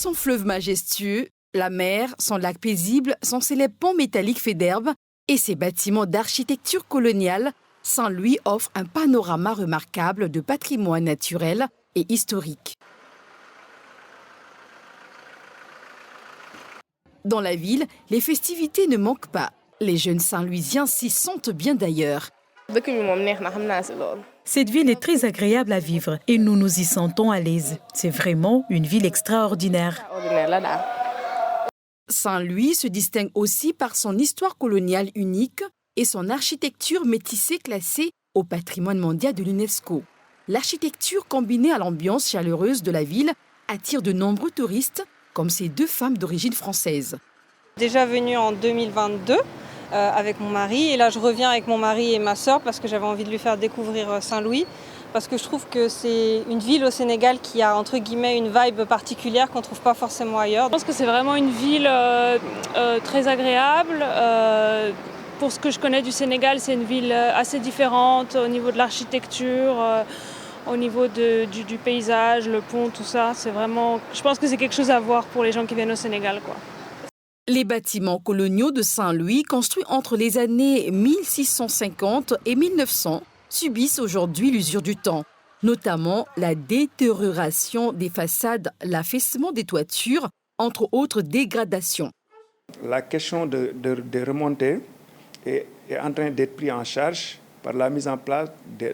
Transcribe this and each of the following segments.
Son fleuve majestueux, la mer, son lac paisible, son célèbre pont métallique fait d'herbe et ses bâtiments d'architecture coloniale, Saint-Louis offre un panorama remarquable de patrimoine naturel et historique. Dans la ville, les festivités ne manquent pas. Les jeunes Saint-Louisiens s'y sentent bien d'ailleurs. Cette ville est très agréable à vivre et nous nous y sentons à l'aise. C'est vraiment une ville extraordinaire. Saint-Louis se distingue aussi par son histoire coloniale unique et son architecture métissée classée au patrimoine mondial de l'UNESCO. L'architecture combinée à l'ambiance chaleureuse de la ville attire de nombreux touristes, comme ces deux femmes d'origine française. Déjà venue en 2022 avec mon mari, et là je reviens avec mon mari et ma sœur parce que j'avais envie de lui faire découvrir Saint-Louis, parce que je trouve que c'est une ville au Sénégal qui a entre guillemets une vibe particulière qu'on ne trouve pas forcément ailleurs. Je pense que c'est vraiment une ville très agréable. Pour ce que je connais du Sénégal, c'est une ville assez différente au niveau de l'architecture, au niveau du paysage, le pont, tout ça. C'est vraiment, je pense que c'est quelque chose à voir pour les gens qui viennent au Sénégal, quoi. Les bâtiments coloniaux de Saint-Louis, construits entre les années 1650 et 1900, subissent aujourd'hui l'usure du temps, notamment la détérioration des façades, l'affaissement des toitures, entre autres dégradations. La question de remontée est en train d'être prise en charge par la mise en place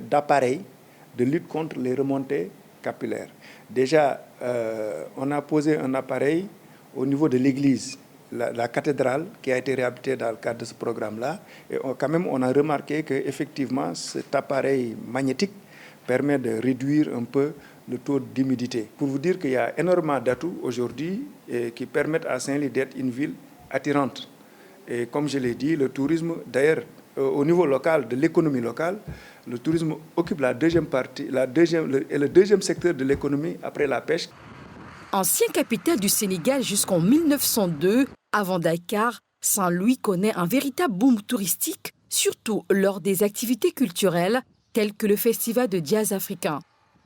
d'appareils de lutte contre les remontées capillaires. Déjà, on a posé un appareil au niveau de l'église, la cathédrale, qui a été réhabilitée dans le cadre de ce programme-là. Et quand même, on a remarqué qu'effectivement, cet appareil magnétique permet de réduire un peu le taux d'humidité. Pour vous dire qu'il y a énormément d'atouts aujourd'hui qui permettent à Saint-Louis d'être une ville attirante. Et comme je l'ai dit, le tourisme, d'ailleurs, au niveau local, de l'économie locale, le tourisme occupe la deuxième partie, le deuxième secteur de l'économie après la pêche. Ancienne capitale du Sénégal jusqu'en 1902, avant Dakar, Saint-Louis connaît un véritable boom touristique, surtout lors des activités culturelles telles que le festival de jazz africain.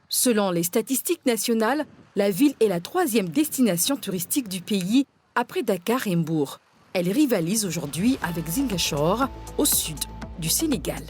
Selon les statistiques nationales, la ville est la 3e destination touristique du pays après Dakar et Mbour. Elle rivalise aujourd'hui avec Ziguinchor, au sud du Sénégal.